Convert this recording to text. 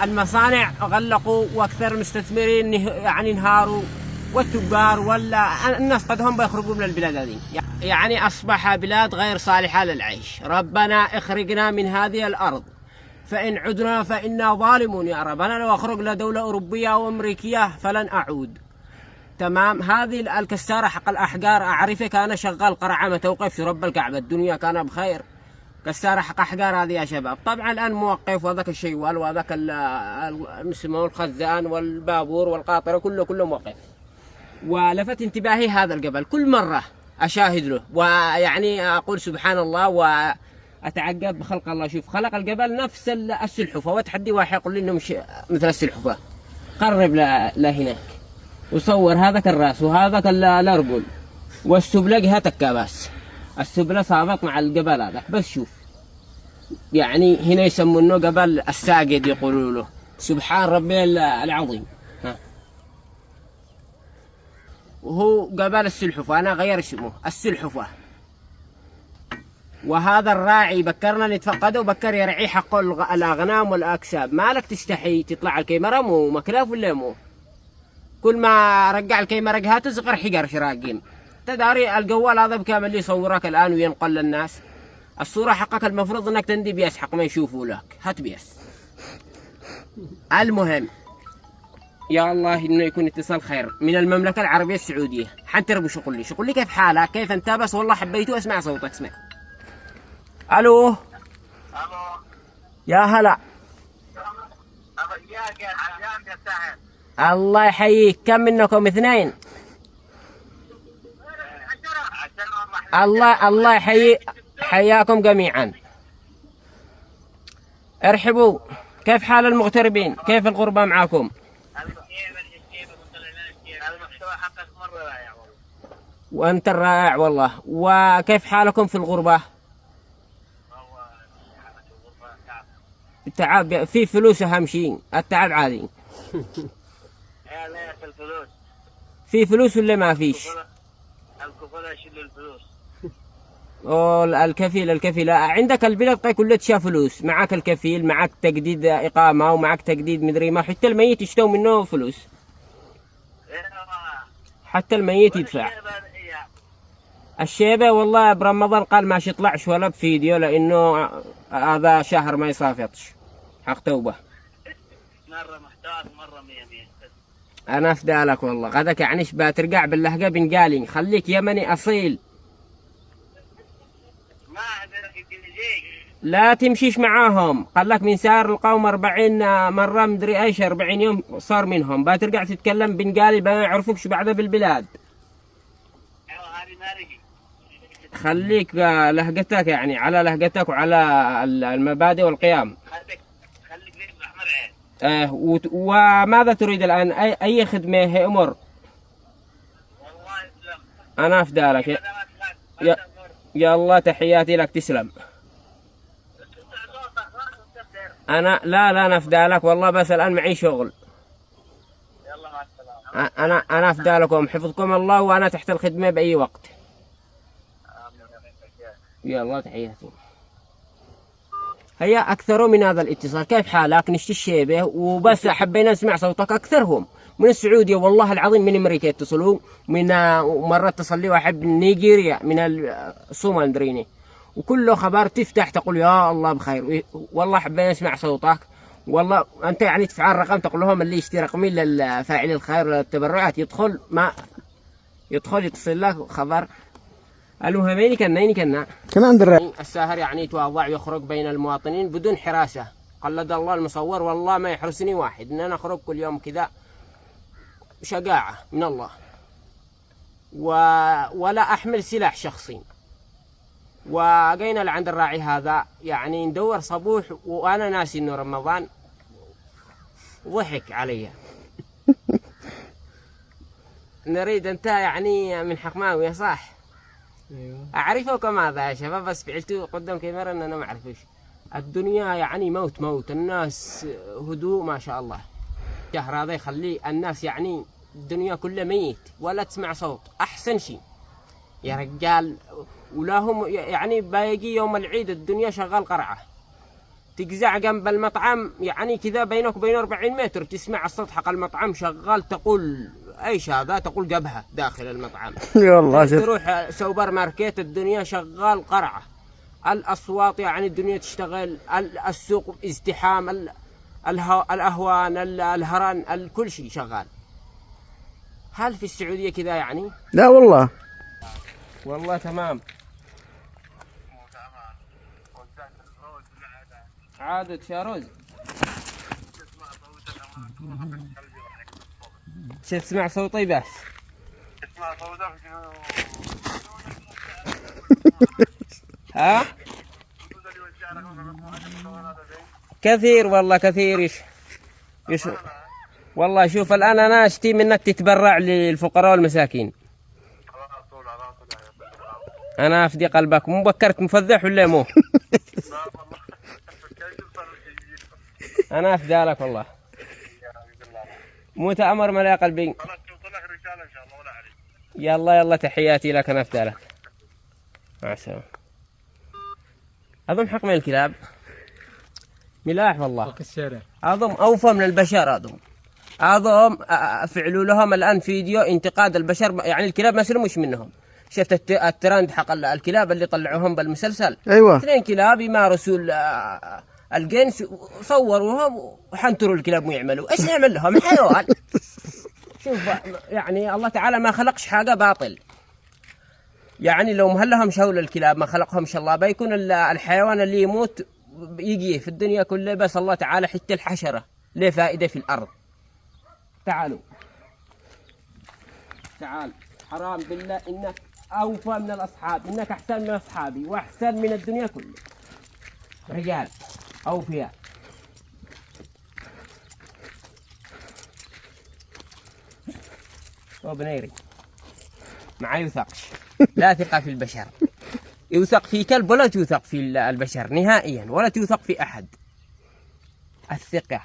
المصانع غلقوا واكثر المستثمرين يعني انهاروا، والتجار ولا الناس قد هم بيخرجوا من البلاد هذه، يعني اصبح بلاد غير صالحه للعيش. ربنا اخرجنا من هذه الارض، فان عدنا فانا ظالمون يا رب. انا لو اخرج لدوله اوروبيه او امريكيه فلن اعود. تمام. هذه الكساره حق الاحجار اعرفه، كان شغال قرعه ما توقفش رب الكعبه، الدنيا كان بخير. كساره حق احجار هذه يا شباب. طبعا الان موقف، وذاك الشيوال وذاك الخزان والبابور والقاطره كله موقف. ولفت انتباهي هذا الجبل، كل مره اشاهد له ويعني اقول سبحان الله واتعجب بخلق الله. شوف خلق الجبل نفس السلحفاه، وتحدي واحد يقول لي انه مش مثل السلحفاه. قرب لهناك وصور هذاك الراس وهذاك الارجل والسبلة جهه الكباس، السبلة صابت مع الجبل هذا. بس شوف يعني هنا يسمونه جبل الساجد يقولوا له. سبحان ربي العظيم. وهو جبل السلحفاه، انا غير اسمه السلحفاه. وهذا الراعي بكرنا نتفقده وبكر يرعي حق الاغنام والاكساب. مالك تستحي تطلع الكاميرا مو مكلاف ولا مو؟ كل ما رجع الكاميرا جهات صغر حجر شراقين. تداري الجوال هذا بكامل اللي يصورك الان وينقل للناس. الصوره حقك المفروض انك تندي بيس حق ما يشوفوا لك، هات بيس. المهم يا الله انه يكون اتصال خير من المملكه العربيه السعوديه. حنتربوا شغلي كيف حالك؟ كيف انت؟ بس والله حبيته اسمع صوتك. اسمع. الو يا هلا. الله يحييك. كم منكم؟ 2. الله يحيي حياكم جميعا. ارحبوا. كيف حال المغتربين؟ كيف الغربة معكم؟ وانت الرائع والله. وكيف حالكم في الغربة؟ التعب في فلوس اهم شيء، التعب عادي. في فلوس ولا ما فيش؟ الكفولة يشيلوا الفلوس. الكفيل عندك البلاد طيب كلها تشا فلوس. معك الكفيل، معك تجديد إقامة، ومعك تجديد مدري ما. حتى الميت يشتوا منه فلوس، حتى الميت يدفع. الشيبة والله برمضان قال ما يطلعش ولا بفيديو، لأنه هذا شهر ما يصافتش حق توبة. مرة محتار مرة 100. أنا أفدالك والله. غدك يعني شبه ترجع باللهجة بنقالي. خليك يمني أصيل. ما أعذرك الجنجيك. لا تمشيش معاهم. قال لك من سار القوم 40 مرة مدري ايش 40 يوم صار منهم. بترجع تتكلم بنقالي ما يعرفوكش بعدها بالبلاد. خليك لهجتك يعني على لهجتك وعلى المبادئ والقيم. خليك ليك بأحمر عين. وماذا تريد الآن؟ أي خدمة هي أمر؟ والله اسلم. أنا أفدالك يا الله. تحياتي لك. تسلم. أنا لا أنا أفدالك والله. بس الآن معي شغل. يلا مع السلامة. أنا أفدالكم. حفظكم الله وأنا تحت الخدمة بأي وقت. يا الله تحياتي. هيا أكثروا من هذا الاتصال. كيف حالك؟ نشتي الشيبة وبس. حبينا نسمع صوتك. أكثرهم من السعودية والله العظيم، من أمريكا يتصلوا، من مرة اتصل لي واحد من نيجيريا، من الصومال دريني، وكله خبر تفتح تقول يا الله بخير. والله حبينا نسمع صوتك والله. أنت يعني تفعل رقم تقول لهم اللي يشتري رقمين للفاعل الخير للتبرعات يدخل يتصل لك خبر. المهم كنا عند الرأي الساهر يعني يتواضع ويخرج بين المواطنين بدون حراسة. قلد الله المصور والله ما يحرسني واحد. إن أنا أخرج كل يوم كذا شجاعة من الله، ولا أحمل سلاح شخصي. وجينا لعند الراعي هذا يعني ندور صبوح، وأنا ناسي إنه رمضان. ضحك علي. نريد أنت يعني من حكماوي صح؟ ايوه أعرفه كماذا يا شباب، بس فعلته قدام كاميرا إن أنا ما أعرفش. الدنيا يعني موت. الناس هدوء ما شاء الله. الشهر هذا يخلي الناس يعني الدنيا كلها ميت ولا تسمع صوت. أحسن شيء يا رجال. ولاهم يعني باقي يوم العيد الدنيا شغال قرعة. تجزع جنب المطعم يعني كذا بينك وبين 40 متر، تسمع الصوت حق المطعم شغال، تقول ايش هذا؟ تقول جبهة داخل المطعم. والله شوف. تروح سوبر ماركت الدنيا شغال قرعة، الأصوات يعني الدنيا تشتغل، السوق ازدحام، الأهوان، الهران، كل شيء شغال. هل في السعودية كذا يعني؟ لا والله. والله تمام. عادت شاروز. تسمع صوتي بس. اسمع صوتك. ها؟ كثير والله كثير. والله شوف الآن أنا أشتي منك تتبرع للفقراء والمساكين. أنا أفدي قلبك. مو بكرت مفذح ولا مو؟ أنا أفدي لك والله. مو تأمر ملا قلبي. يلا يلا تحياتي لك، أنا أفدي لك. مع السلامة. أظن حق من الكلاب ملاح والله. أظن أوفى من البشر. أظن فعلوا لهم الآن فيديو انتقاد البشر، يعني الكلاب ما سلموش منهم. شفت الترند حق الكلاب اللي طلعوهم بالمسلسل؟ ايوه. 2 كلاب يمارسوا الجنس، صوروهم وحنتروا الكلاب مو يعملوا. ايش نعمل لهم؟ حيوان. شوف يعني الله تعالى ما خلقش حاجة باطل. يعني لو مهلهم شول الكلاب ما خلقهمش الله، بيكون الحيوان اللي يموت يجي في الدنيا كلها، بس الله تعالى حتى الحشرة له فائدة في الأرض. تعالوا تعال، حرام بالله إنك أوفى من الأصحاب، إنك أحسن من أصحابي وأحسن من الدنيا كلها. رجال أوفياء. وبنيري ما يوثقش. لا ثقة في البشر. يوثق في كلب ولا توثق في البشر نهائيا، ولا توثق في أحد. الثقة